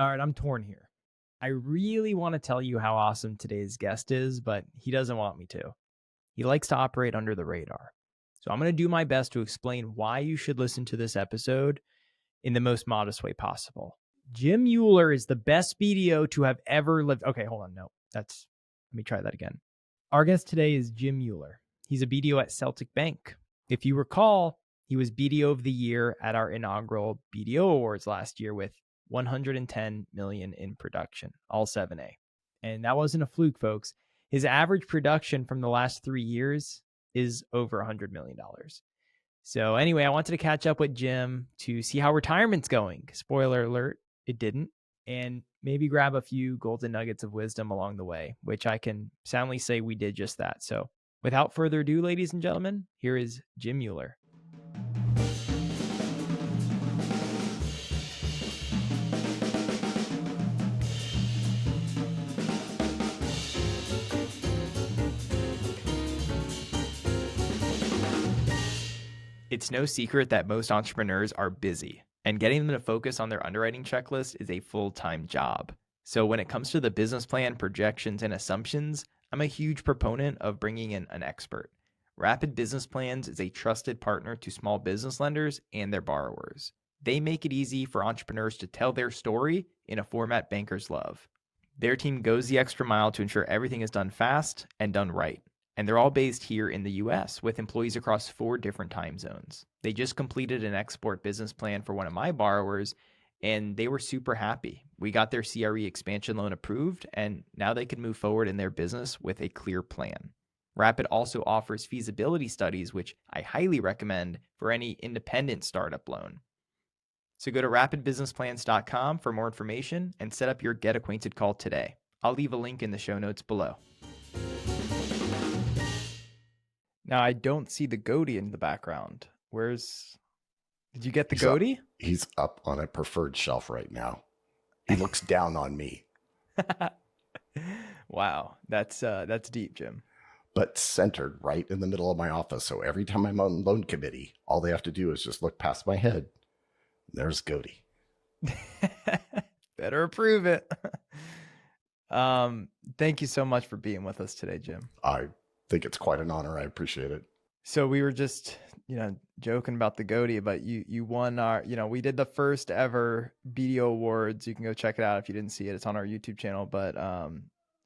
All right, I'm torn here. I really want to tell you how awesome today's guest is, but he doesn't want me to. He likes to operate under the radar. So I'm going to do my best to explain why you should listen to this episode in the most modest way possible. Jim Mueller is the best BDO to have ever lived. Okay, hold on. No, let me try that again. Our guest today is Jim Mueller. He's a BDO at Celtic Bank. If you recall, he was BDO of the year at our inaugural BDO Awards last year with 110 million in production, all 7A. And that wasn't a fluke, folks. His average production from the last 3 years is over $100 million. So anyway, I wanted to catch up with Jim to see how retirement's going. Spoiler alert, it didn't. And maybe grab a few golden nuggets of wisdom along the way, which I can soundly say we did just that. So without further ado, ladies and gentlemen, here is Jim Mueller. It's no secret that most entrepreneurs are busy, and getting them to focus on their underwriting checklist is a full-time job. So when it comes to the business plan, projections, and assumptions, I'm a huge proponent of bringing in an expert. Rapid Business Plans is a trusted partner to small business lenders and their borrowers. They make it easy for entrepreneurs to tell their story in a format bankers love. Their team goes the extra mile to ensure everything is done fast and done right. And they're all based here in the US with employees across 4 different time zones. They just completed an export business plan for one of my borrowers, and they were super happy. We got their CRE expansion loan approved, and now they can move forward in their business with a clear plan. Rapid also offers feasibility studies, which I highly recommend for any independent startup loan. So go to rapidbusinessplans.com for more information and set up your Get Acquainted call today. I'll leave a link in the show notes below. Now, I don't see the goatee in the background. Did you get the goatee? He's up on a preferred shelf right now. He looks down on me. Wow, that's deep, Jim. But centered right in the middle of my office. So every time I'm on loan committee, all they have to do is just look past my head. There's goatee. Better approve it. Thank you so much for being with us today, Jim. I think it's quite an honor. I appreciate it. So we were just, joking about the goatee, but you won our, we did the first ever BDO Awards. You can go check it out if you didn't see it. It's on our YouTube channel, but, and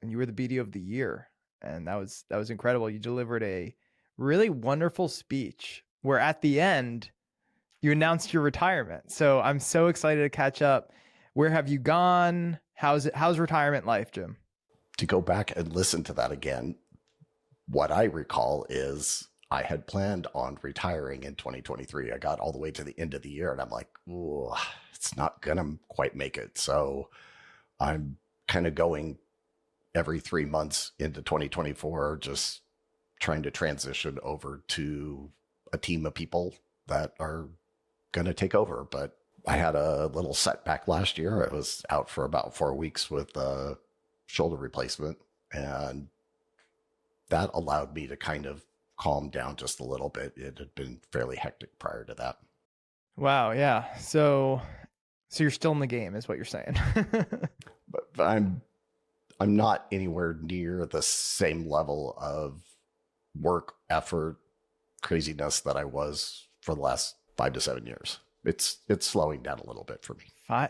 you were the BDO of the year, and that was incredible. You delivered a really wonderful speech where at the end you announced your retirement. So I'm so excited to catch up. Where have you gone? How's retirement life, Jim? To go back and listen to that again, what I recall is I had planned on retiring in 2023. I got all the way to the end of the year and I'm like, ooh, it's not going to quite make it. So I'm kind of going every 3 months into 2024, just trying to transition over to a team of people that are going to take over. But I had a little setback last year. I was out for about 4 weeks with a shoulder replacement, and that allowed me to kind of calm down just a little bit. It had been fairly hectic prior to that. Wow. Yeah. So you're still in the game is what you're saying. but I'm not anywhere near the same level of work, effort, craziness that I was for the last 5 to 7 years. It's slowing down a little bit for me.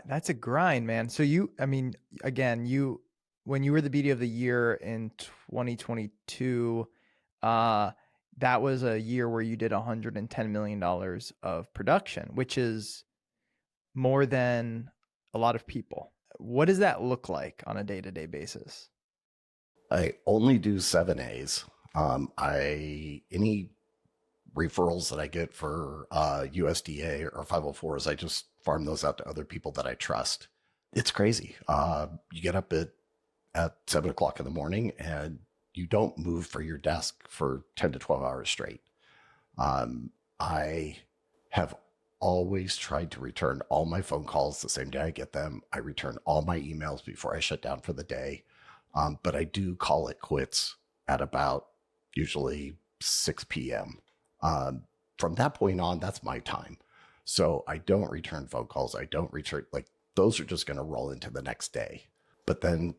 That's a grind, man. So when you were the BD of the year in 2022, that was a year where you did $110 million of production, which is more than a lot of people. What does that look like on a day-to-day basis? I only do 7As. Any referrals that I get for USDA or 504s, I just farm those out to other people that I trust. It's crazy. You get up at 7 o'clock in the morning and you don't move for your desk for 10 to 12 hours straight. I have always tried to return all my phone calls the same day I get them. I return all my emails before I shut down for the day. But I do call it quits at about usually 6 p.m. From that point on, that's my time. So I don't return phone calls. I don't return, like, those are just going to roll into the next day. But then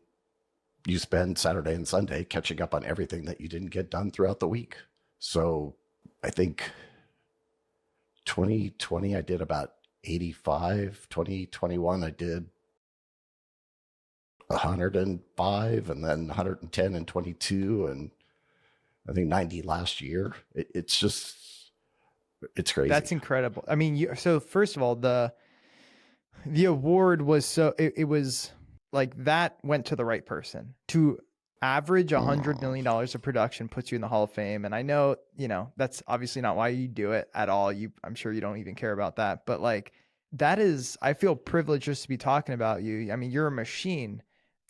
you spend Saturday and Sunday catching up on everything that you didn't get done throughout the week. So I think 2020, I did about 85. 2021, I did 105, and then 110 and 22, and I think 90 last year. It's it's crazy. That's incredible. I mean, so first of all, the award was it was like that went to the right person. To average $100 million of production puts you in the Hall of Fame. And I know, that's obviously not why you do it at all. I'm sure you don't even care about that, but like, that is, I feel privileged just to be talking about you. I mean, you're a machine.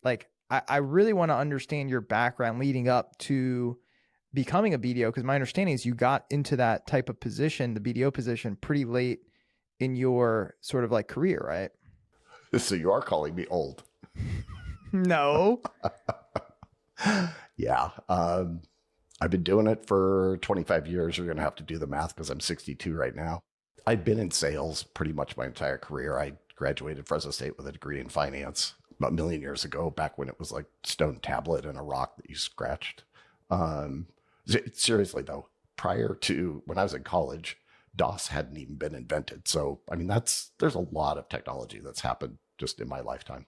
Like, I really want to understand your background leading up to becoming a BDO, because my understanding is you got into that type of position, the BDO position, pretty late in your sort of like career, right? So you are calling me old. No. Yeah. I've been doing it for 25 years. You're going to have to do the math because I'm 62 right now. I've been in sales pretty much my entire career. I graduated Fresno State with a degree in finance about a million years ago, back when it was like stone tablet and a rock that you scratched. Seriously though, prior to when I was in college, DOS hadn't even been invented. So, I mean, there's a lot of technology that's happened just in my lifetime.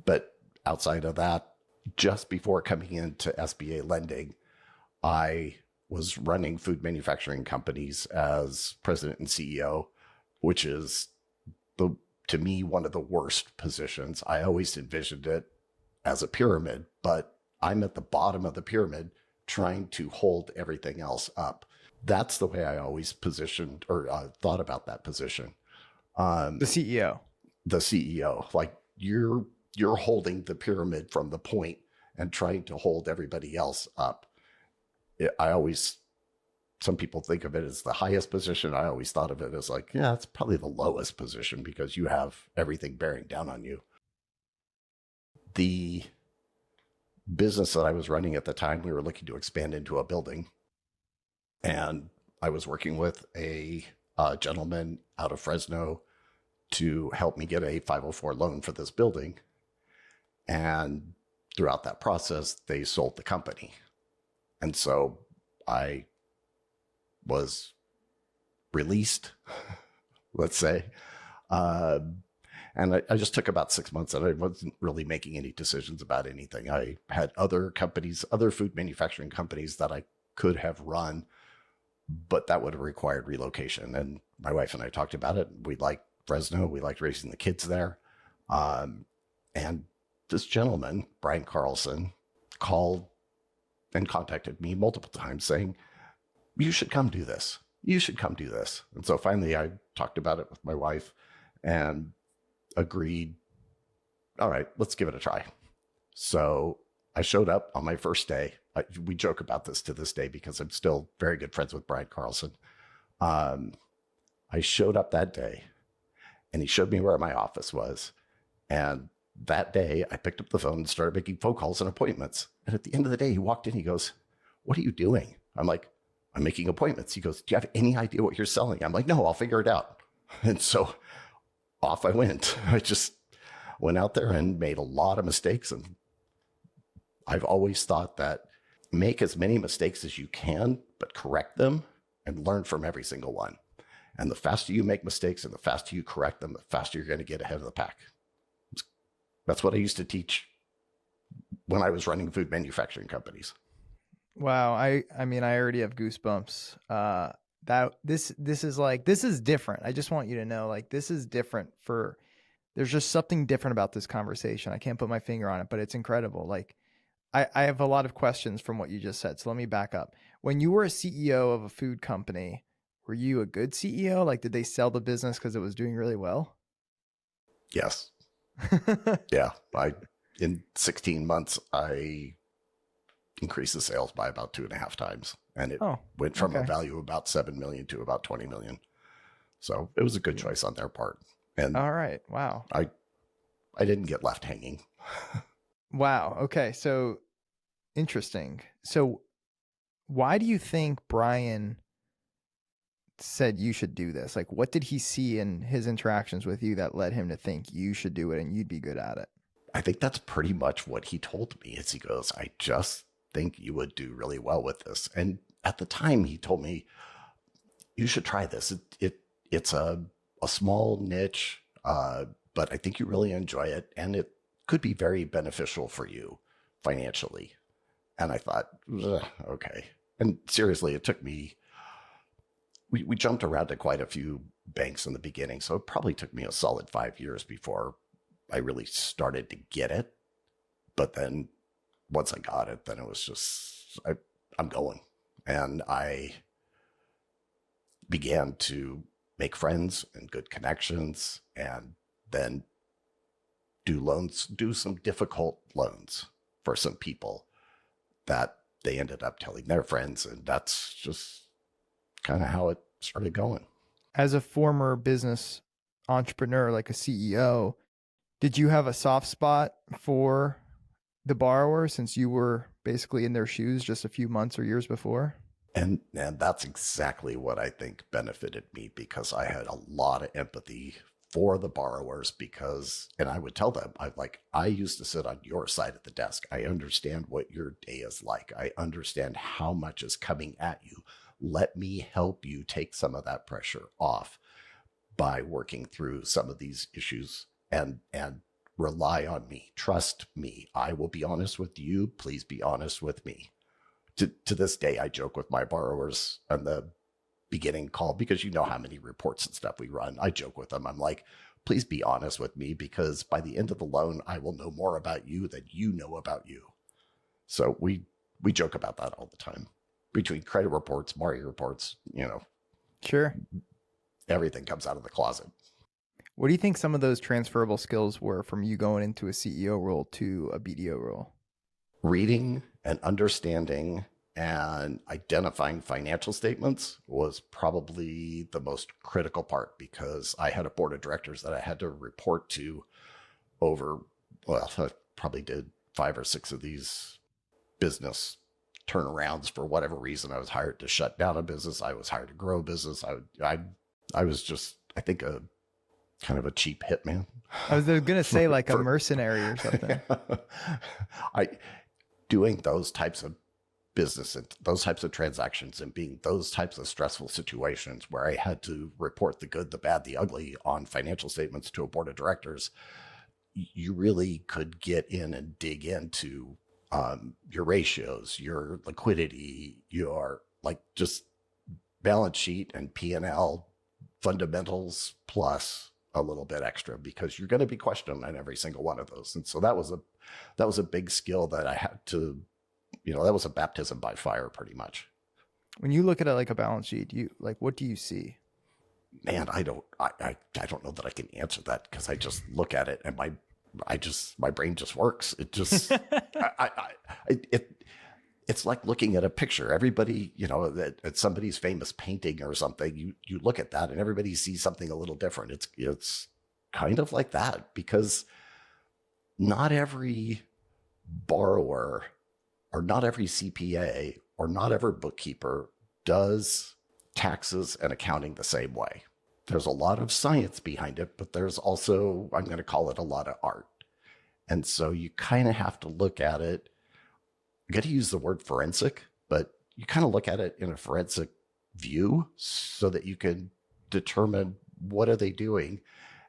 But outside of that, just before coming into SBA lending, I was running food manufacturing companies as president and CEO, which is to me, one of the worst positions. I always envisioned it as a pyramid, but I'm at the bottom of the pyramid trying to hold everything else up. That's the way I always positioned or thought about that position. The CEO. The CEO, like you're holding the pyramid from the point and trying to hold everybody else up. Some people think of it as the highest position. I always thought of it as like, yeah, it's probably the lowest position because you have everything bearing down on you. The business that I was running at the time, we were looking to expand into a building. And I was working with a gentleman out of Fresno to help me get a 504 loan for this building. And throughout that process, they sold the company. And so I was released, let's say. And I just took about 6 months and I wasn't really making any decisions about anything. I had other companies, other food manufacturing companies that I could have run, but that would have required relocation. And my wife and I talked about it. We liked Fresno. We liked raising the kids there. And this gentleman, Brian Carlson, called and contacted me multiple times saying, you should come do this. You should come do this. And so finally I talked about it with my wife and agreed, all right, let's give it a try. So I showed up on my first day. We joke about this to this day because I'm still very good friends with Brian Carlson. I showed up that day and he showed me where my office was. And that day I picked up the phone and started making phone calls and appointments. And at the end of the day, he walked in, he goes, what are you doing? I'm like, I'm making appointments. He goes, do you have any idea what you're selling? I'm like, no, I'll figure it out. And so off I went. I just went out there and made a lot of mistakes. And I've always thought that make as many mistakes as you can, but correct them and learn from every single one. And the faster you make mistakes and the faster you correct them, the faster you're going to get ahead of the pack. That's what I used to teach when I was running food manufacturing companies. Wow. I mean, I already have goosebumps. This is different. I just want you to know, like, this is different there's just something different about this conversation. I can't put my finger on it, but it's incredible. Like, I have a lot of questions from what you just said. So let me back up. When you were a CEO of a food company, were you a good CEO? Like, did they sell the business because it was doing really well? Yes. Yeah. In 16 months, I increased the sales by about 2.5 times. And it went from a value of about 7 million to about 20 million. So it was a good choice on their part. And all right. Wow. I didn't get left hanging. Wow. Okay. So interesting. So why do you think Brian said you should do this? Like, what did he see in his interactions with you that led him to think you should do it and you'd be good at it? I think that's pretty much what he told me. Is he goes, I just think you would do really well with this. And at the time, he told me, you should try this. It's a small niche, but I think you really enjoy it, and it could be very beneficial for you financially. And I thought, okay. And seriously, it took me, we jumped around to quite a few banks in the beginning. So it probably took me a solid 5 years before I really started to get it. But then once I got it, then it was just, I'm going. And I began to make friends and good connections, and then do some difficult loans for some people that they ended up telling their friends. And that's just kind of how it started going. As a former business entrepreneur, like a CEO, did you have a soft spot for the borrower since you were basically in their shoes just a few months or years before? And that's exactly what I think benefited me, because I had a lot of empathy for the borrowers, because, and I would tell them, I used to sit on your side of the desk. I understand what your day is like. I understand how much is coming at you. Let me help you take some of that pressure off by working through some of these issues, and rely on me. Trust me. I will be honest with you. Please be honest with me. To this day, I joke with my borrowers on the beginning call, because you know how many reports and stuff we run. I joke with them. I'm like, please be honest with me, because by the end of the loan, I will know more about you than you know about you. So we joke about that all the time. Between credit reports, market reports, Sure. everything comes out of the closet. What do you think some of those transferable skills were from you going into a CEO role to a BDO role? Reading and understanding and identifying financial statements was probably the most critical part, because I had a board of directors that I had to report to over, well, I probably did 5 or 6 of these business turnarounds. For whatever reason, I was hired to shut down a business. I was hired to grow a business. I was just, I think, a kind of a cheap hitman. I was going to say like a mercenary or something. Doing those types of business and those types of transactions, and being those types of stressful situations where I had to report the good, the bad, the ugly on financial statements to a board of directors, you really could get in and dig into your ratios, your liquidity, your just balance sheet and P&L fundamentals, plus a little bit extra, because you're going to be questioned on every single one of those. And so that was a big skill that I had to, that was a baptism by fire, pretty much. When you look at it like a balance sheet, what do you see? Man, I don't know that I can answer that, because I just look at it and my brain just works. It just, it's like looking at a picture. Everybody, at somebody's famous painting or something, you look at that and everybody sees something a little different. It's kind of like that, because not every borrower or not every CPA or not every bookkeeper does taxes and accounting the same way. There's a lot of science behind it, but there's also, I'm going to call it, a lot of art. And so you kind of have to look at it. I got to use the word forensic, but you kind of look at it in a forensic view so that you can determine what are they doing.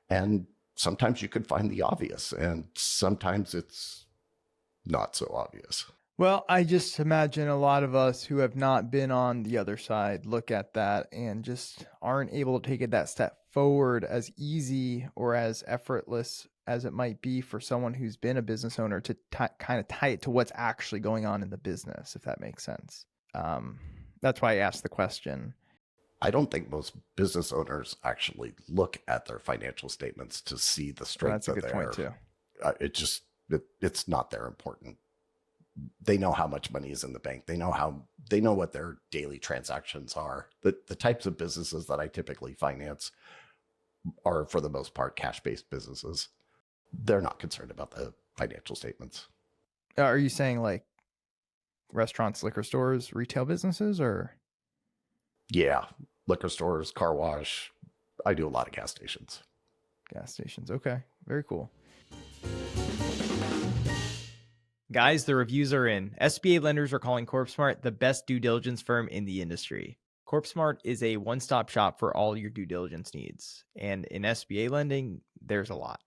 And sometimes you can find the obvious, and sometimes it's not so obvious. Well, I just imagine a lot of us who have not been on the other side look at that and just aren't able to take it that step forward as easy or as effortless as it might be for someone who's been a business owner to kind of tie it to what's actually going on in the business, if that makes sense. That's why I asked the question. I don't think most business owners actually look at their financial statements to see the strength of their. That's a good point too. It's not that important. They know how much money is in the bank. They know what their daily transactions are. The types of businesses that I typically finance are, for the most part, cash-based businesses. They're not concerned about the financial statements. Are you saying like restaurants, liquor stores, retail businesses, or? Yeah. liquor stores, car wash. I do a lot of gas stations. Gas stations. Okay. Very cool. Guys, the reviews are in. SBA lenders are calling CORPSMART the best due diligence firm in the industry. CORPSMART is a one-stop shop for all your due diligence needs. And in SBA lending, there's a lot.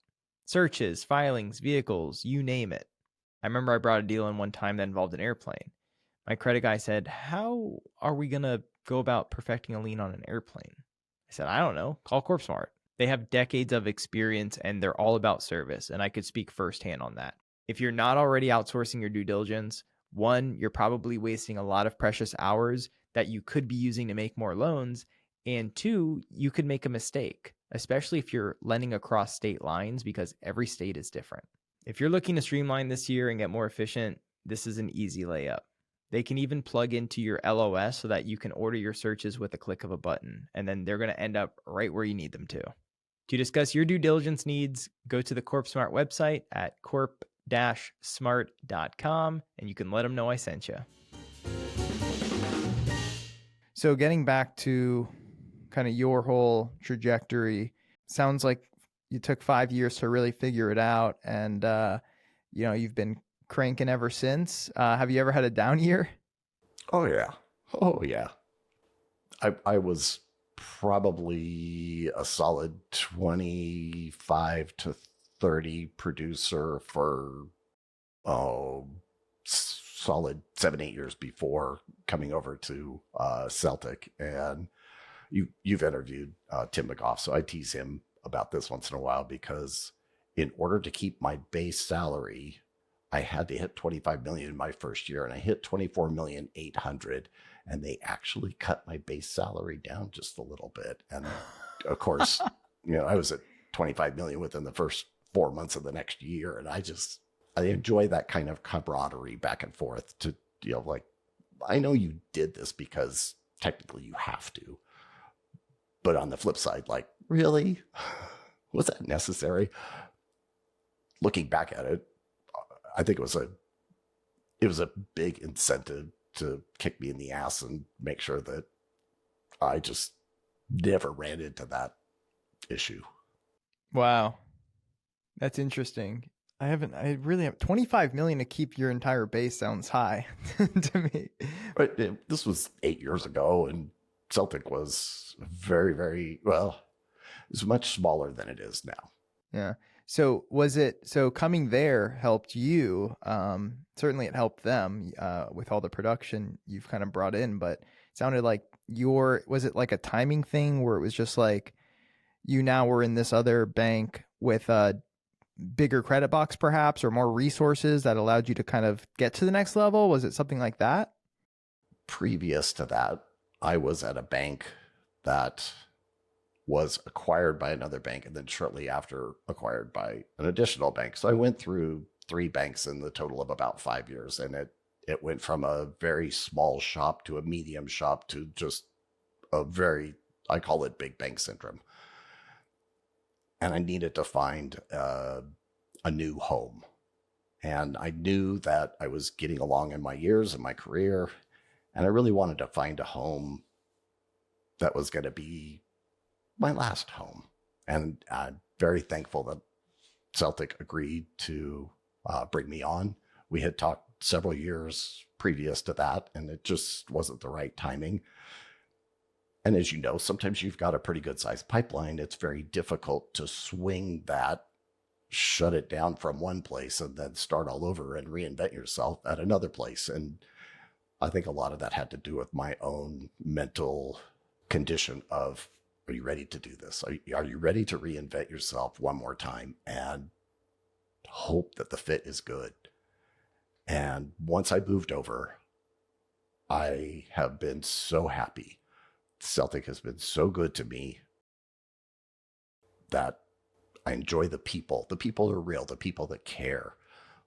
Searches, filings, vehicles, you name it. I remember I brought a deal in one time that involved an airplane. My credit guy said, "How are we going to go about perfecting a lien on an airplane?" I said, "I don't know. Call CORPSMART." They have decades of experience and they're all about service, and I could speak firsthand on that. If you're not already outsourcing your due diligence, one, you're probably wasting a lot of precious hours that you could be using to make more loans, and two, you could make a mistake, especially if you're lending across state lines because every state is different. If you're looking to streamline this year and get more efficient, this is an easy layup. They can even plug into your LOS so that you can order your searches with a click of a button, and then they're going to end up right where you need them to. To discuss your due diligence needs, go to the CORPSMART website at corp-smart.com, and you can let them know I sent you. So getting back to kind of your whole trajectory, sounds like you took 5 years to really figure it out, and you've been cranking ever since. Have you ever had a down year? Oh yeah. I was probably a solid 25 to 30 producer for solid 7-8 years before coming over to Celtic. And you've interviewed Tim McGough, so I tease him about this once in a while, because in order to keep my base salary, I had to hit 25 million in my first year, and I hit 24,800,000, and they actually cut my base salary down just a little bit. And of course, I was at 25 million within the first 4 months of the next year, and I enjoy that kind of camaraderie back and forth to, like, I know you did this because technically you have to, but on the flip side, like, really? Was that necessary? Looking back at it, I think it was a big incentive to kick me in the ass and make sure that I just never ran into that issue. Wow. That's interesting. I really have 25 million to keep your entire base sounds high to me. But this was 8 years ago, and Celtic was very, very, well, it's much smaller than it is now. Yeah. So coming there helped you? Certainly it helped them with all the production you've kind of brought in, but it sounded like was it like a timing thing where it was just like you now were in this other bank with a bigger credit box perhaps, or more resources that allowed you to kind of get to the next level? Was it something like that? Previous to that, I was at a bank that was acquired by another bank, and then shortly after acquired by an additional bank. So I went through 3 banks in the total of about 5 years, and it went from a very small shop to a medium shop to just a very, I call it big bank syndrome. And I needed to find a new home. And I knew that I was getting along in my years and my career, and I really wanted to find a home that was going to be my last home. And I'm very thankful that Celtic agreed to bring me on. We had talked several years previous to that, and it just wasn't the right timing. And as you know, sometimes you've got a pretty good sized pipeline. It's very difficult to swing that, shut it down from one place, and then start all over and reinvent yourself at another place. And I think a lot of that had to do with my own mental condition of, are you ready to do this? Are you ready to reinvent yourself one more time and hope that the fit is good? And once I moved over, I have been so happy. Celtic has been so good to me that I enjoy the people. The people are real, the people that care.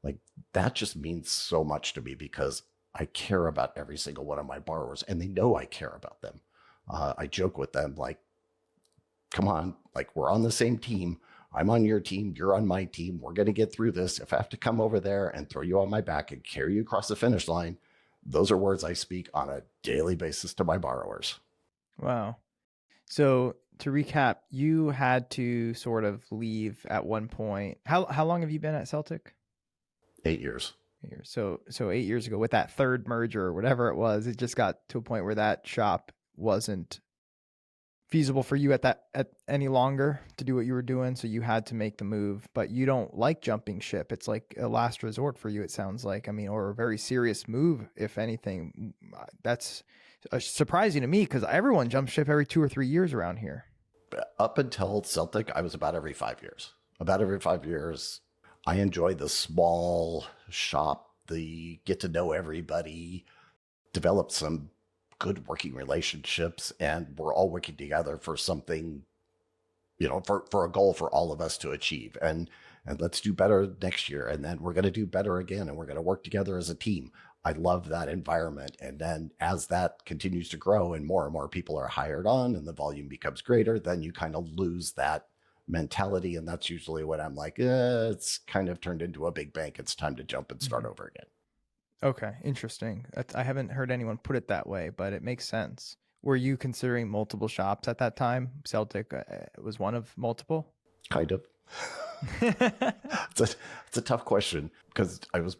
Like, that just means so much to me, because I care about every single one of my borrowers, and they know I care about them. I joke with them, like, come on, like, we're on the same team. I'm on your team. You're on my team. We're going to get through this. If I have to come over there and throw you on my back and carry you across the finish line, those are words I speak on a daily basis to my borrowers. Wow. So to recap, you had to sort of leave at one point. How long have you been at Celtic? 8 years. So 8 years ago, with that third merger or whatever it was, it just got to a point where that shop wasn't feasible for you at any longer to do what you were doing. So you had to make the move, but you don't like jumping ship. It's like a last resort for you, it sounds like. I mean, or a very serious move, if anything. That's surprising to me because everyone jumps ship every 2 or 3 years around here. Up until Celtic, I was about every 5 years. About every 5 years, I enjoy the small shop, the get to know everybody, develop some good working relationships, and we're all working together for something, for a goal for all of us to achieve. And let's do better next year. And then we're going to do better again, and we're going to work together as a team. I love that environment. And then as that continues to grow and more people are hired on and the volume becomes greater, then you kind of lose that mentality. And that's usually when I'm like, it's kind of turned into a big bank. It's time to jump and start over again. Okay, interesting. I haven't heard anyone put it that way, but it makes sense. Were you considering multiple shops at that time? Celtic was one of multiple? Kind of. It's a tough question because I was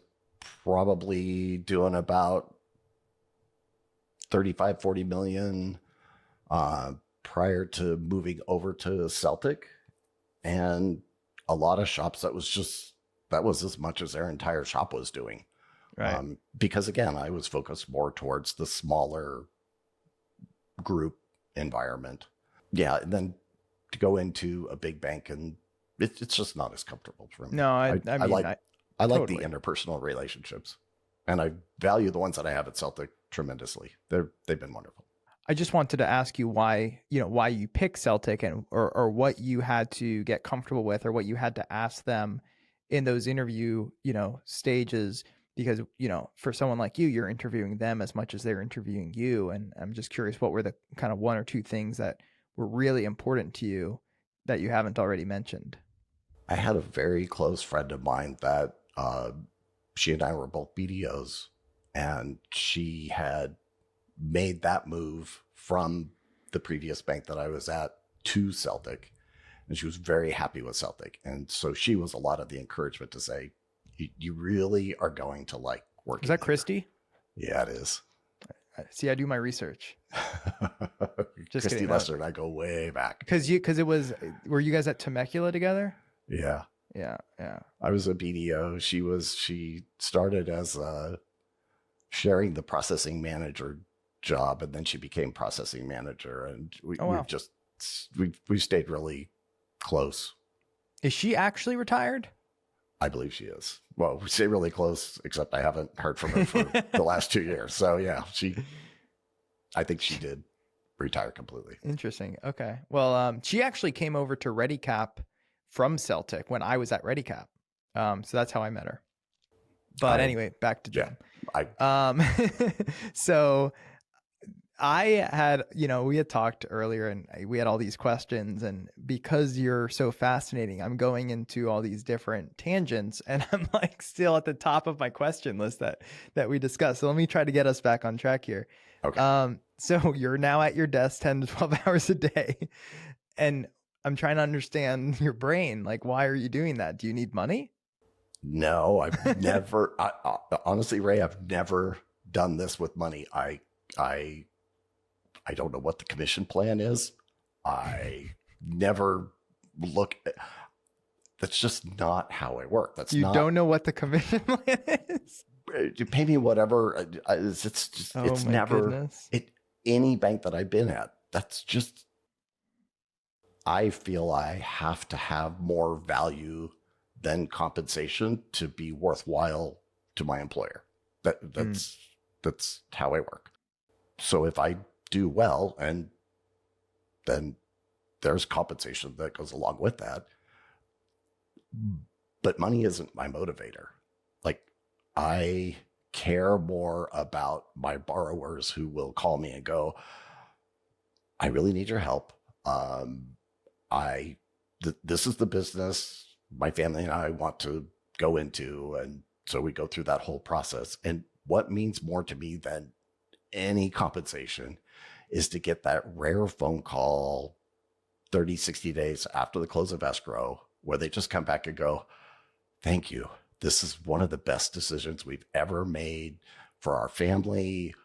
probably doing about 35, 40 million prior to moving over to Celtic. And a lot of shops, that was as much as their entire shop was doing. Right. Because again, I was focused more towards the smaller group environment. Yeah. And then to go into a big bank, and it's just not as comfortable for me. No, I like totally. the interpersonal relationships, and I value the ones that I have at Celtic tremendously. They've been wonderful. I just wanted to ask you why you picked Celtic and or what you had to get comfortable with or what you had to ask them in those interview, stages, because, for someone like you, you're interviewing them as much as they're interviewing you. And I'm just curious, what were the kind of one or two things that were really important to you that you haven't already mentioned? I had a very close friend of mine that she and I were both BDOs, and she had made that move from the previous bank that I was at to Celtic, and she was very happy with Celtic. And so she was a lot of the encouragement to say, you really are going to like working. Is that here. Christy? Yeah, it is. See, I do my research. Just Christy kidding. Lester and I go way back. Because were you guys at Temecula together? Yeah. Yeah. I was a BDO. She started as sharing the processing manager job, and then she became processing manager, and we stayed really close. Is she actually retired? I believe she is. Well, we stay really close, except I haven't heard from her for the last 2 years. So yeah, I think she did retire completely. Interesting. Okay. Well, she actually came over to ReadyCap from Celtic when I was at ReadyCap. So that's how I met her. But anyway, back to Jim. Yeah, so I had, we had talked earlier and we had all these questions, and because you're so fascinating, I'm going into all these different tangents, and I'm like still at the top of my question list that we discussed. So let me try to get us back on track here. Okay. So you're now at your desk 10 to 12 hours a day, and I'm trying to understand your brain. Like, why are you doing that? Do you need money? No, I've never, honestly, Ray, I've never done this with money. I don't know what the commission plan is. I never look at, that's just not how I work. Don't know what the commission plan is? You pay me whatever. It's never, any bank that I've been at, that's just, I feel I have to have more value than compensation to be worthwhile to my employer. That's how I work. So if I do well, and then there's compensation that goes along with that, but money isn't my motivator. Like, I care more about my borrowers who will call me and go, I really need your help. This is the business my family and I want to go into. And so we go through that whole process. And what means more to me than any compensation is to get that rare phone call 30, 60 days after the close of escrow where they just come back and go, thank you. This is one of the best decisions we've ever made for our family.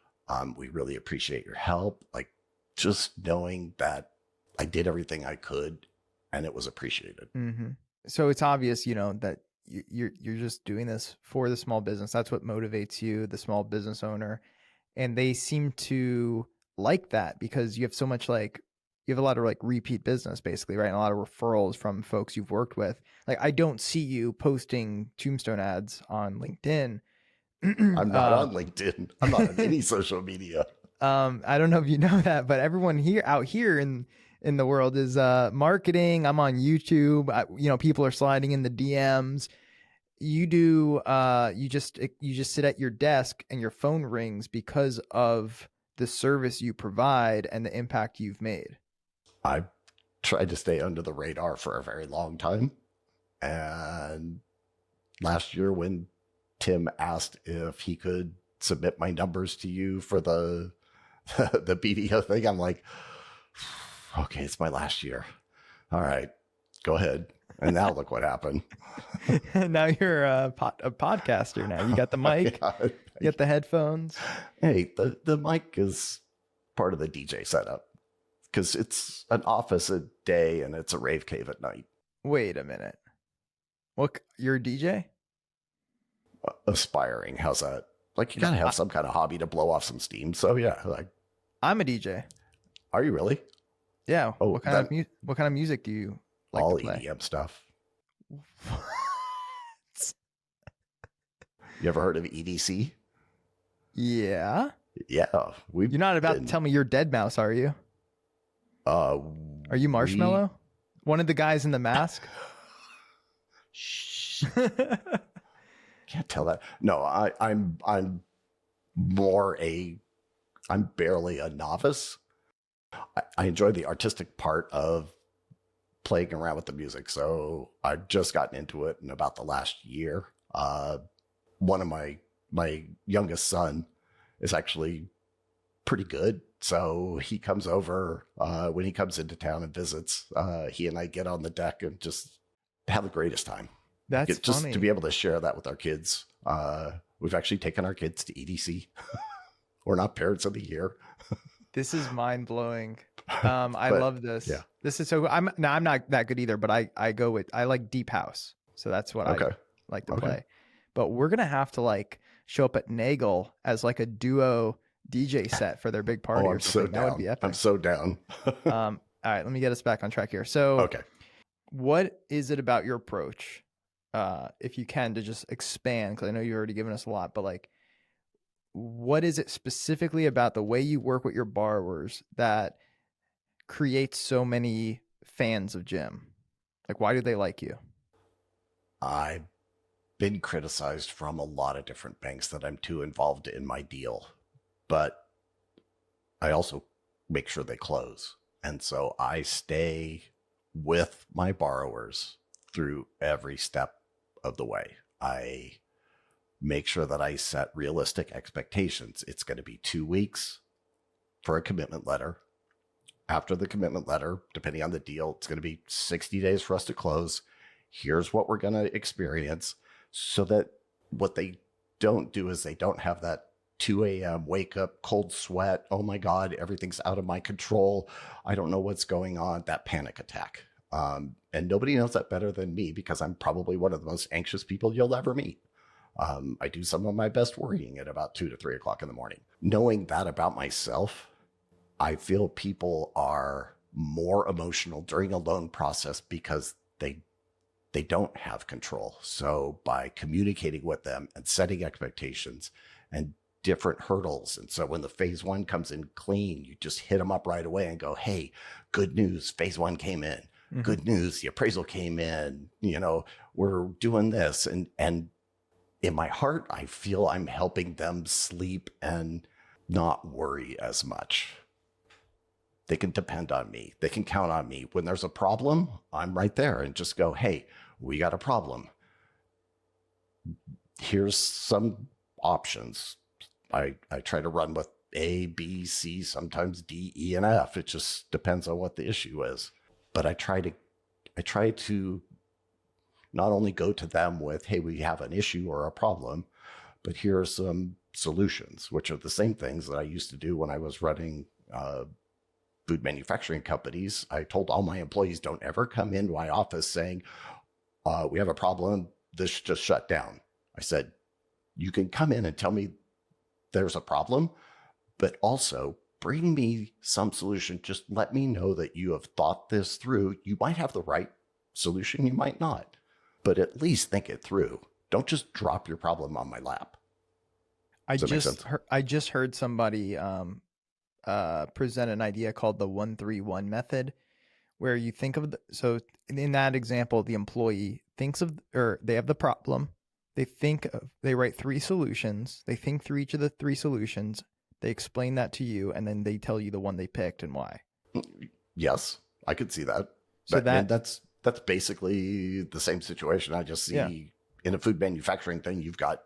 We really appreciate your help. Like, just knowing that I did everything I could and it was appreciated. Mm-hmm. So it's obvious, that you're just doing this for the small business. That's what motivates you, the small business owner. And they seem to like that because you have so much you have a lot of repeat business basically, right? And a lot of referrals from folks you've worked with. Like, I don't see you posting tombstone ads on LinkedIn. I'm not on LinkedIn. I'm not on any social media. I don't know if you know that, but everyone out here in the world is marketing. I'm on YouTube. People are sliding in the DMs. You do you just sit at your desk and your phone rings because of the service you provide and the impact you've made. I tried to stay under the radar for a very long time. And last year when Tim asked if he could submit my numbers to you for the BDO thing, I'm like, okay, it's my last year. All right, go ahead. And now look what happened. Now you're a podcaster now. You got the mic, you got the headphones. Hey, the mic is part of the DJ setup because it's an office a day and it's a rave cave at night. Wait a minute. What? You're a DJ? Aspiring. How's that? Like, you gotta have some kind of hobby to blow off some steam. So yeah, I'm a DJ. Are you really? Yeah. Oh, what kind of music do you like all to play? EDM stuff. You ever heard of EDC? Yeah. Yeah. You're not about to tell me you're Deadmau5, are you? Are you Marshmallow? One of the guys in the mask? Shh. Can't tell that. No, I'm barely a novice. I enjoy the artistic part of playing around with the music. So I've just gotten into it in about the last year. One of my youngest son is actually pretty good. So he comes over when he comes into town and visits. He and I get on the deck and just have the greatest time. That's funny. Just to be able to share that with our kids. We've actually taken our kids to EDC. We're not parents of the year. This is mind blowing. I love this. Yeah. This is so. I'm not that good either, but I like deep house, so that's what I like to play. But we're gonna have to show up at Nagel as a duo DJ set for their big party. I'm so down. That would be epic. I'm so down. All right, let me get us back on track here. So, what is it about your approach, if you can, to just expand? Because I know you've already given us a lot, but what is it specifically about the way you work with your borrowers that creates so many fans of Jim? Why do they like you? I've been criticized from a lot of different banks that I'm too involved in my deal, but I also make sure they close. And so I stay with my borrowers through every step of the way. I make sure that I set realistic expectations. It's going to be 2 weeks for a commitment letter. After the commitment letter, depending on the deal, it's going to be 60 days for us to close. Here's what we're going to experience, so that what they don't do is they don't have that 2 a.m. wake up, cold sweat. Oh my God, everything's out of my control. I don't know what's going on. That panic attack. And nobody knows that better than me, because I'm probably one of the most anxious people you'll ever meet. I do some of my best worrying at about 2 to 3 o'clock in the morning. Knowing that about myself, I feel people are more emotional during a loan process because they don't have control. So by communicating with them and setting expectations and different hurdles. And so when the phase one comes in clean, you just hit them up right away and go, hey, good news. Phase one came in. Mm-hmm. Good news. The appraisal came in. We're doing this. And in my heart, I feel I'm helping them sleep and not worry as much. They can depend on me. They can count on me. When there's a problem, I'm right there and just go, hey, we got a problem. Here's some options. I try to run with A, B, C, sometimes D, E, and F. It just depends on what the issue is. But I try to not only go to them with, hey, we have an issue or a problem, but here are some solutions, which are the same things that I used to do when I was running food manufacturing companies. I told all my employees, don't ever come into my office saying, we have a problem, this just shut down. I said, you can come in and tell me there's a problem, but also bring me some solution. Just let me know that you have thought this through. You might have the right solution, you might not, but at least think it through. Don't just drop your problem on my lap. I just heard somebody present an idea called the 1-3-1 method, where you think of so in that example, the employee thinks of, or they have the problem. They write 3 solutions. They think through each of the 3 solutions. They explain that to you, and then they tell you the one they picked and why. Yes, I could see that. So that's basically the same situation. I just see in a food manufacturing thing, you've got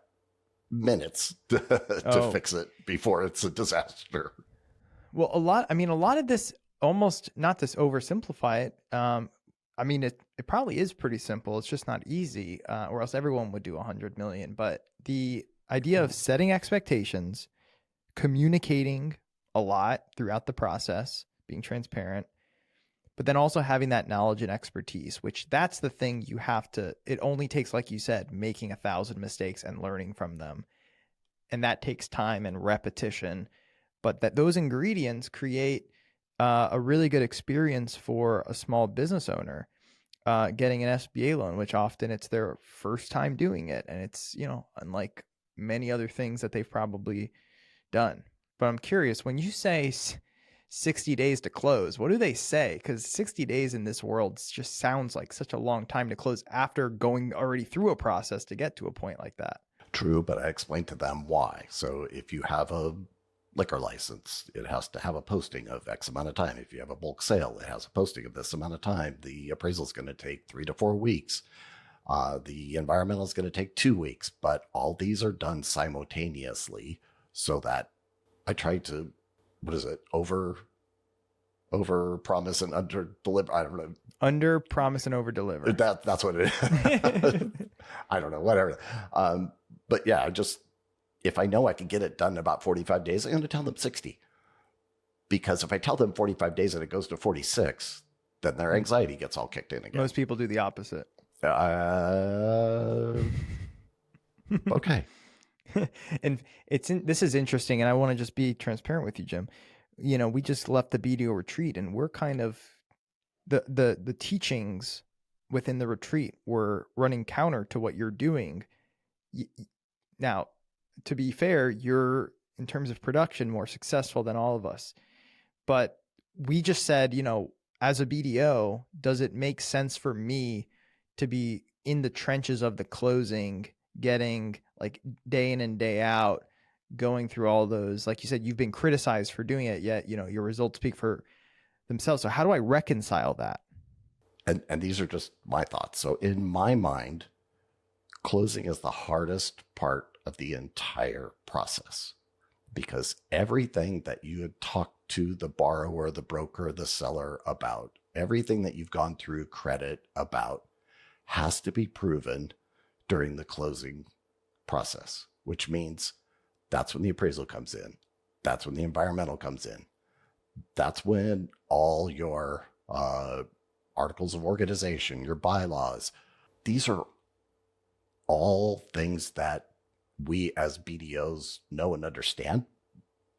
minutes to fix it before it's a disaster. Well, a lot of this, almost, not to oversimplify it, it probably is pretty simple. It's just not easy, or else everyone would do 100 million. But the idea of setting expectations, communicating a lot throughout the process, being transparent, but then also having that knowledge and expertise, which that's the thing you have to, it only takes, like you said, making 1,000 mistakes and learning from them. And that takes time and repetition, but that those ingredients create a really good experience for a small business owner getting an SBA loan, which often it's their first time doing it. And it's, unlike many other things that they've probably done. But I'm curious, when you say 60 days to close, what do they say? Because 60 days in this world just sounds like such a long time to close after going already through a process to get to a point like that. True, but I explained to them why. So if you have a liquor license, it has to have a posting of X amount of time. If you have a bulk sale, it has a posting of this amount of time. The appraisal is going to take 3 to 4 weeks. The environmental is going to take 2 weeks, but all these are done simultaneously so that I try to, over promise and under deliver. I don't know. Under promise and over deliver. That's what it is. I don't know, whatever. But yeah, if I know I can get it done in about 45 days, I'm going to tell them 60. Because if I tell them 45 days and it goes to 46, then their anxiety gets all kicked in again. Most people do the opposite. Okay. And this is interesting, and I want to just be transparent with you, Jim. We just left the BDO retreat, and we're kind of the teachings within the retreat were running counter to what you're doing. Now, to be fair, you're, in terms of production, more successful than all of us. But we just said, as a BDO, does it make sense for me to be in the trenches of the closing, getting like day in and day out, going through all those, like you said, you've been criticized for doing it, yet, your results speak for themselves. So how do I reconcile that? And these are just my thoughts. So in my mind, closing is the hardest part of the entire process, because everything that you had talked to the borrower, the broker, the seller about, everything that you've gone through credit about, has to be proven during the closing process, which means that's when the appraisal comes in. That's when the environmental comes in. That's when all your articles of organization, your bylaws, these are all things that we as BDOs know and understand.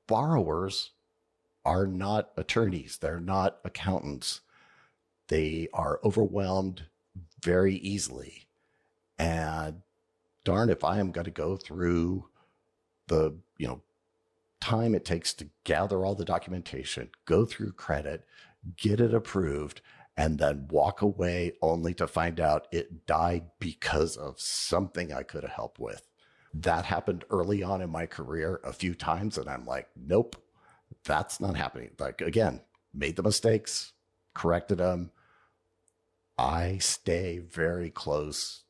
Borrowers are not attorneys. They're not accountants. They are overwhelmed very easily. And darn if I am going to go through the, time it takes to gather all the documentation, go through credit, get it approved, and then walk away only to find out it died because of something I could have helped with. That happened early on in my career a few times, and I'm like, nope, that's not happening. Like, again, made the mistakes, corrected them. I stay very close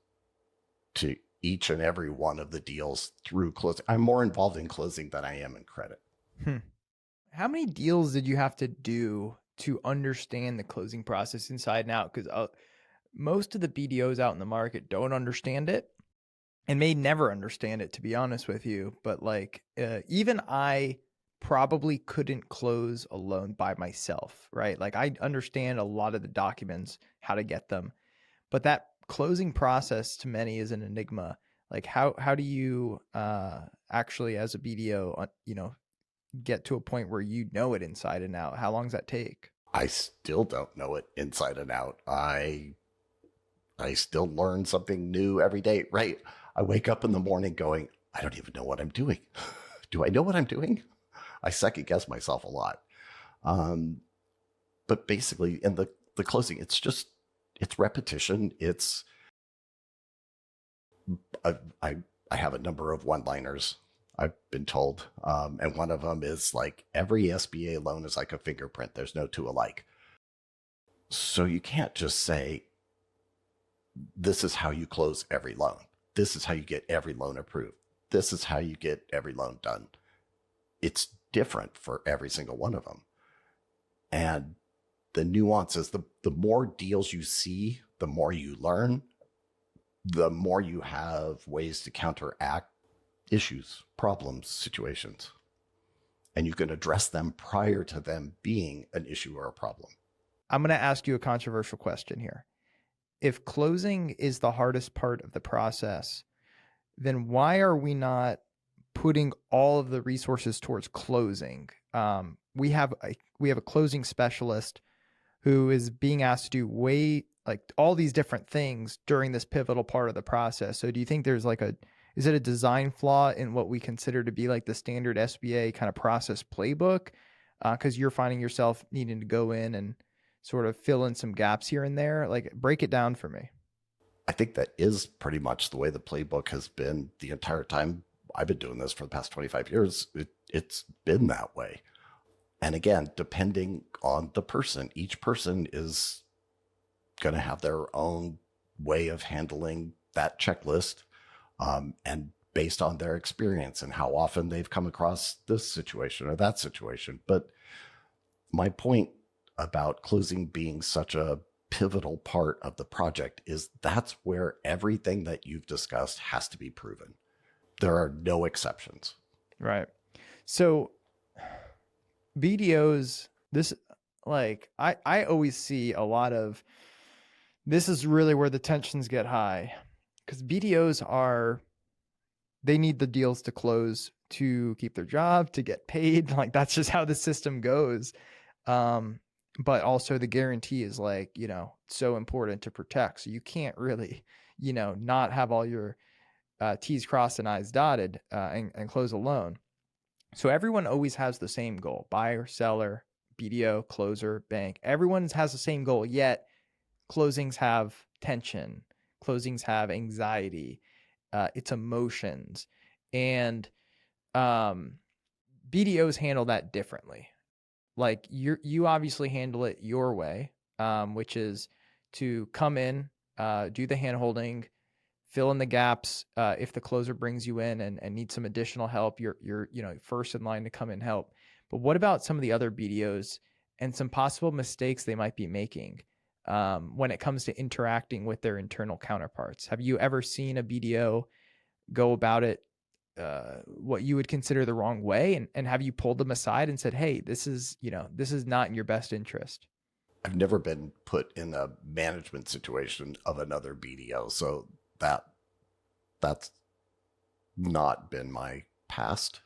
to each and every one of the deals through closing. I'm more involved in closing than I am in credit. Hmm. How many deals did you have to do to understand the closing process inside and out? Because most of the BDOs out in the market don't understand it and may never understand it, to be honest with you. But like, even I probably couldn't close a loan by myself, right? Like, I understand a lot of the documents, how to get them, but that closing process to many is an enigma. Like, how do you actually, as a BDO, get to a point where you know it inside and out? How long does that take? I still don't know it inside and out. I still learn something new every day, right? I wake up in the morning going, I don't even know what I'm doing. Do I know what I'm doing? I second guess myself a lot. But basically, in the closing, it's repetition. I have a number of one-liners, I've been told. And one of them is like, every SBA loan is like a fingerprint. There's no two alike. So you can't just say, this is how you close every loan. This is how you get every loan approved. This is how you get every loan done. It's different for every single one of them. And the nuances, the more deals you see, the more you learn, the more you have ways to counteract issues, problems, situations. And you can address them prior to them being an issue or a problem. I'm going to ask you a controversial question here. If closing is the hardest part of the process, then why are we not putting all of the resources towards closing? We have a closing specialist who is being asked to do like all these different things during this pivotal part of the process. So do you think there's is it a design flaw in what we consider to be like the standard SBA kind of process playbook? Because you're finding yourself needing to go in and sort of fill in some gaps here and there. Like, break it down for me. I think that is pretty much the way the playbook has been the entire time I've been doing this for the past 25 years. It's been that way. And again, depending on the person, each person is going to have their own way of handling that checklist, and based on their experience and how often they've come across this situation or that situation. But my point about closing being such a pivotal part of the project is that's where everything that you've discussed has to be proven. There are no exceptions. Right. So BDOs, I always see a lot of, this is really where the tensions get high, because BDOs they need the deals to close to keep their job, to get paid. Like, that's just how the system goes. But also the guarantee is so important to protect. So you can't really, not have all your T's crossed and I's dotted and close a loan. So everyone always has the same goal: buyer, seller, BDO, closer, bank. Everyone has the same goal, yet closings have tension. Closings have anxiety. It's emotions. And BDOs handle that differently. Like, you obviously handle it your way, which is to come in, do the hand holding, fill in the gaps. If the closer brings you in and needs some additional help, you're first in line to come and help. But what about some of the other BDOs and some possible mistakes they might be making when it comes to interacting with their internal counterparts? Have you ever seen a BDO go about it what you would consider the wrong way, and have you pulled them aside and said, hey, this is not in your best interest? I've never been put in a management situation of another BDO, so that's not been my past.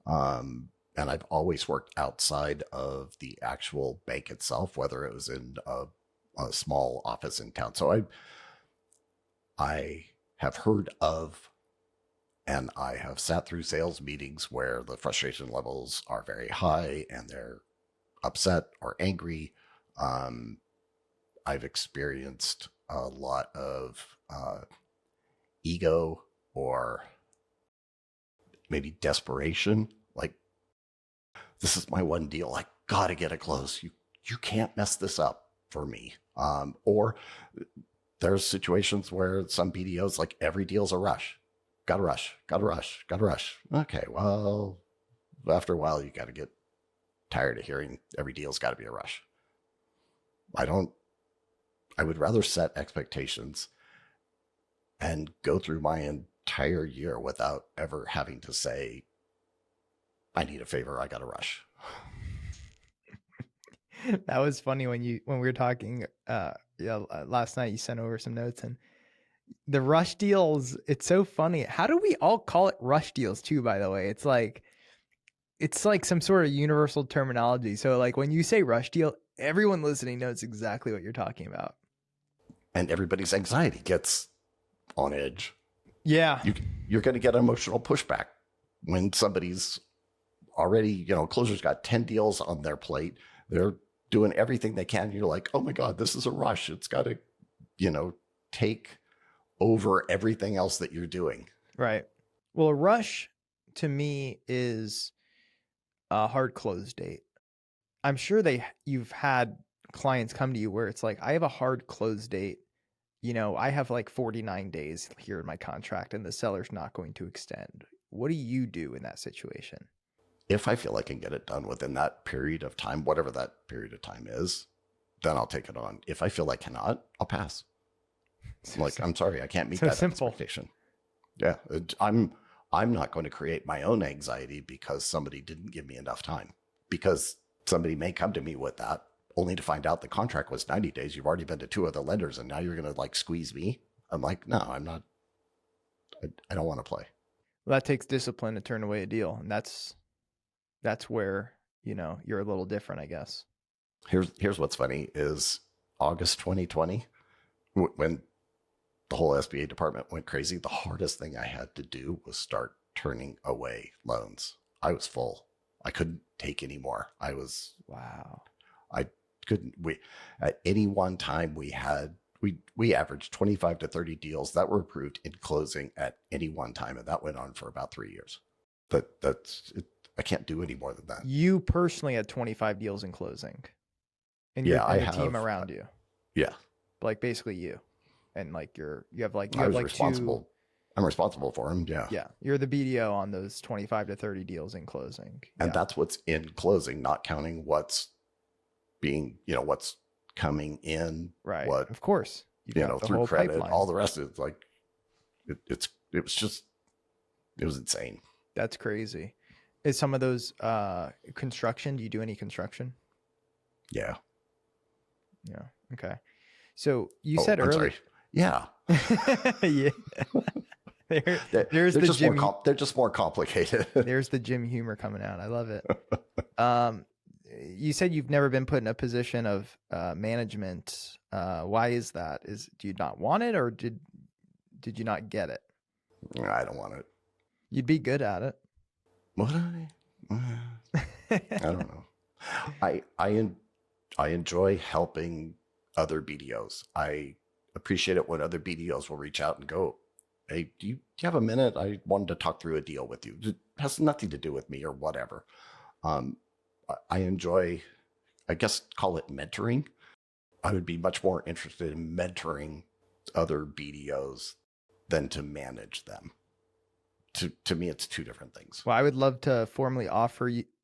And I've always worked outside of the actual bank itself, whether it was in a small office in town. So I have heard of, and I have sat through sales meetings where the frustration levels are very high and they're upset or angry. I've experienced a lot of ego or maybe desperation. Like, this is my one deal. I gotta get it closed. You can't mess this up for me. Or there's situations where some BDOs, like, every deal's a rush. Gotta rush. Okay, well, after a while, you got to get tired of hearing every deal's got to be a rush. I would rather set expectations and go through my entire year without ever having to say, I need a favor, I got to rush. That was funny when we were talking last night. You sent over some notes, and the rush deals, it's so funny. How do we all call it rush deals too, by the way? It's like some sort of universal terminology. So like when you say rush deal, everyone listening knows exactly what you're talking about. And everybody's anxiety gets on edge. Yeah. You're going to get emotional pushback when somebody's already, closer's got 10 deals on their plate. They're doing everything they can. You're like, oh my God, this is a rush. It's got to, take over everything else that you're doing. Right. Well, a rush to me is a hard close date. I'm sure you've had clients come to you where it's like, I have a hard close date. I have like 49 days here in my contract and the seller's not going to extend. What do you do in that situation? If I feel I can get it done within that period of time, whatever that period of time is, then I'll take it on. If I feel I cannot, I'll pass. I'm sorry, I can't meet that expectation. Yeah, I'm not going to create my own anxiety because somebody didn't give me enough time. Because somebody may come to me with that, only to find out the contract was 90 days. You've already been to 2 other lenders, and now you're going to squeeze me. I'm like, no, I'm not. I don't want to play. Well, that takes discipline to turn away a deal, and that's where you're a little different, I guess. Here's what's funny is August 2020, when the whole SBA department went crazy, the hardest thing I had to do was start turning away loans. I was full. I couldn't take any more. Wow. I couldn't. At any one time we averaged 25 to 30 deals that were approved in closing at any one time, and that went on for about 3 years. That's it. I can't do any more than that. You personally had 25 deals in closing, and I the have team around you. Yeah, basically you, and you have responsible. I'm responsible for them. Yeah. Yeah. You're the BDO on those 25 to 30 deals in closing. And that's what's in closing, not counting what's being, what's coming in. Right. What, of course. Through credit, pipeline. all the rest of it's like, it was insane. That's crazy. Is some of those construction? Do you do any construction? Yeah. Yeah. Okay. So you said earlier. Sorry. Yeah. Yeah. They're just more complicated. There's the Jim humor coming out. I love it. You said you've never been put in a position of management. Why is that? Do you not want it, or did you not get it? I don't want it. You'd be good at it. Would I? I don't know. I enjoy helping other BDOs. I appreciate it when other BDOs will reach out and go, hey, do you have a minute? I wanted to talk through a deal with you. It has nothing to do with me or whatever. I enjoy, I guess, call it mentoring. I would be much more interested in mentoring other BDOs than to manage them. To me, it's two different things. Well, I would love to formally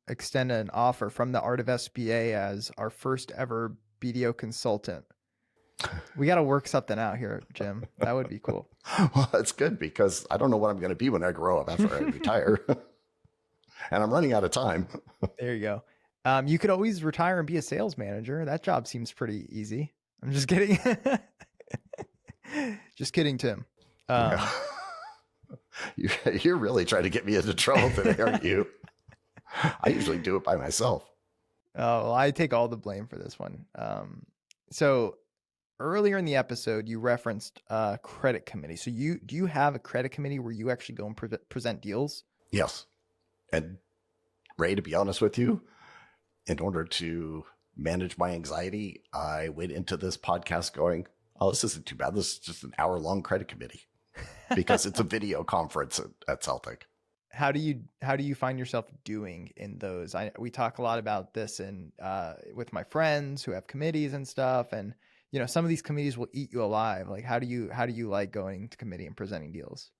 extend an offer from the Art of SBA as our first ever BDO consultant. We got to work something out here, Jim. That would be cool. Well, that's good because I don't know what I'm going to be when I grow up after I retire. And I'm running out of time. There you go. You could always retire and be a sales manager. That job seems pretty easy. I'm just kidding. Just kidding, Tim. Yeah. You're really trying to get me into trouble today, aren't you? I usually do it by myself. Oh, well, I take all the blame for this one. So earlier in the episode, you referenced a credit committee. So do you have a credit committee where you actually go and present deals? Yes. And Ray, to be honest with you, in order to manage my anxiety, I went into this podcast going, oh, this isn't too bad. This is just an hour-long credit committee because it's a video conference at Celtic. How do you find yourself doing in those? We talk a lot about this with my friends who have committees and stuff, and some of these committees will eat you alive. Like, how do you like going to committee and presenting deals?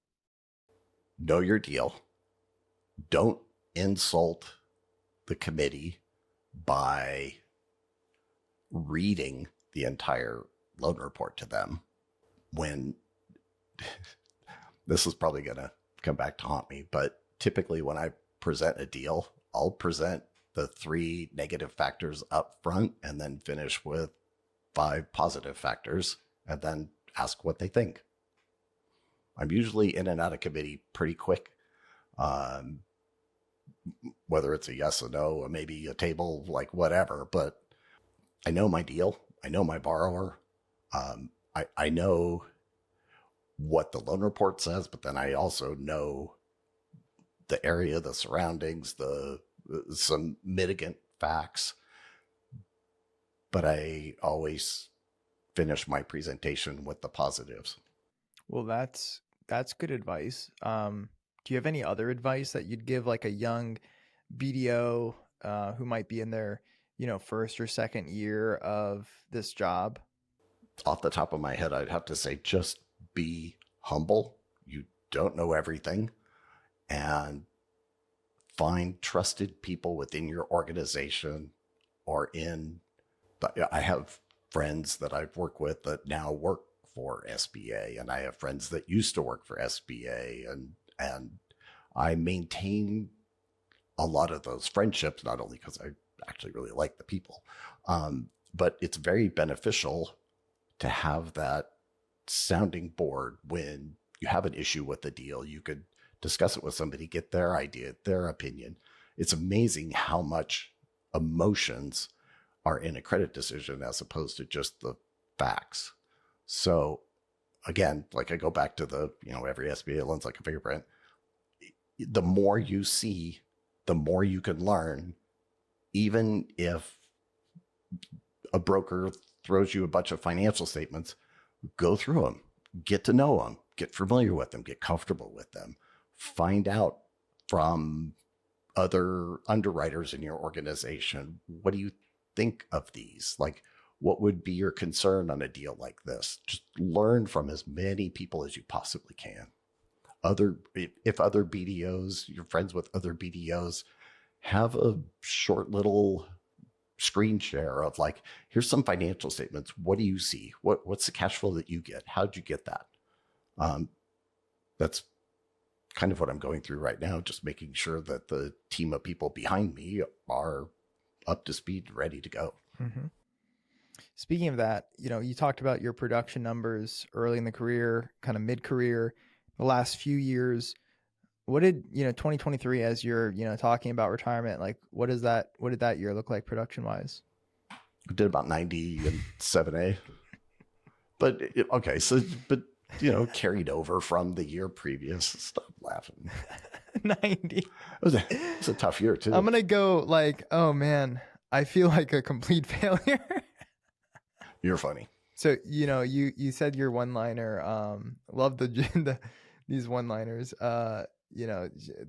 Know your deal. Don't insult the committee by reading the entire loan report to them when this is probably going to come back to haunt me, but typically when I present a deal, I'll present the 3 negative factors up front and then finish with 5 positive factors and then ask what they think. I'm usually in and out of committee pretty quick. Whether it's a yes or no, or maybe a table, like whatever, but I know my deal. I know my borrower. I know what the loan report says, but then I also know the area, the surroundings, some mitigant facts. But I always finish my presentation with the positives. Well, that's good advice. Do you have any other advice that you'd give like a young BDO who might be in their, first or second year of this job? Off the top of my head, I'd have to say just be humble. You don't know everything, and find trusted people within your organization or I have friends that I've worked with that now work for SBA, and I have friends that used to work for SBA, and I maintain a lot of those friendships, not only because I actually really like the people, but it's very beneficial to have that sounding board when you have an issue with the deal. You could discuss it with somebody, get their idea, their opinion. It's amazing how much emotions are in a credit decision as opposed to just the facts. So again, like I go back to the, every SBA loan's like a fingerprint. The more you see, the more you can learn, even if a broker throws you a bunch of financial statements, go through them, get to know them, get familiar with them, get comfortable with them, find out from other underwriters in your organization, what do you think of these? Like, what would be your concern on a deal like this? Just learn from as many people as you possibly can. If other BDOs, you're friends with other BDOs, have a short little screen share of like, here's some financial statements. What do you see? What's the cash flow that you get? How'd you get that? That's kind of what I'm going through right now, just making sure that the team of people behind me are up to speed, ready to go. Mm-hmm. Speaking of that, you talked about your production numbers early in the career, kind of mid-career, the last few years. What did, 2023, as you're, talking about retirement, like what did that year look like production wise? I did about 90 in 7A. But carried over from the year previous. Stop laughing. 90. It was a tough year too. I'm going to go like, oh man, I feel like a complete failure. You're funny. So, you said your one-liner, love these one-liners. The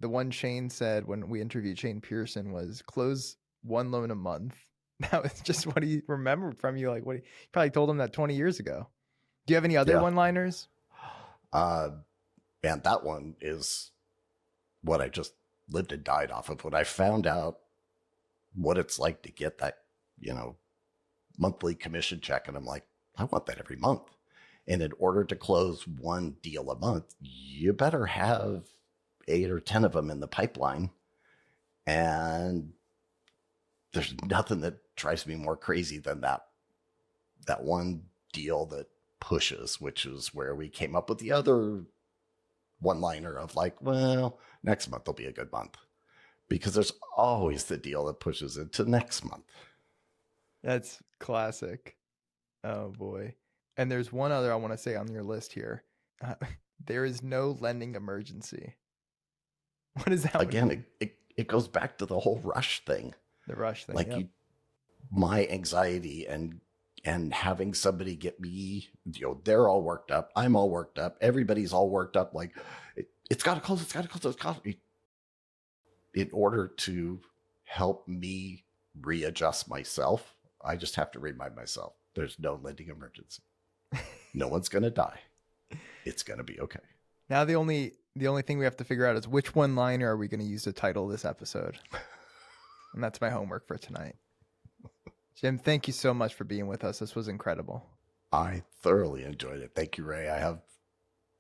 one Shane said when we interviewed Shane Pearson was close 1 loan a month. That was just what he remembered from you. Like you probably told him that 20 years ago. Do you have any other one-liners? And that one is what I just lived and died off of. When I found out what it's like to get that, monthly commission check, and I'm like, I want that every month. And in order to close 1 deal a month, you better have 8 or 10 of them in the pipeline. And there's nothing that drives me more crazy than that one deal that pushes, which is where we came up with the other one-liner of like, well, next month will be a good month, because there's always the deal that pushes into next month. That's classic. Oh boy. And there's one other I want to say on your list here. There is no lending emergency. What is that? Again, it goes back to the whole rush thing. The rush thing. Like yep. My anxiety and having somebody get me, they're all worked up. I'm all worked up. Everybody's all worked up. Like it's got to close. It's got to close. It's got to. In order to help me readjust myself, I just have to remind myself there's no lending emergency. No one's going to die. It's going to be okay. Now the only the only thing we have to figure out is which one-liner are we going to use to title this episode. And that's my homework for tonight. Jim, thank you so much for being with us. This was incredible. I thoroughly enjoyed it. Thank you, Ray. I have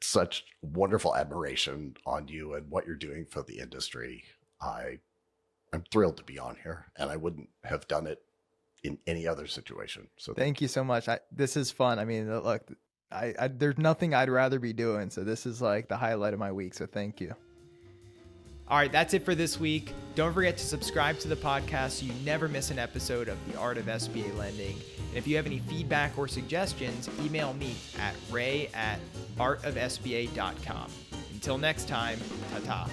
such wonderful admiration on you and what you're doing for the industry. I'm thrilled to be on here, and I wouldn't have done it in any other situation. So Thank you so much. This is fun. I mean, look, there's nothing I'd rather be doing. So this is like the highlight of my week. So thank you. All right, that's it for this week. Don't forget to subscribe to the podcast so you never miss an episode of The Art of SBA Lending. And if you have any feedback or suggestions, email me at ray@artofsba.com. Until next time, ta-ta.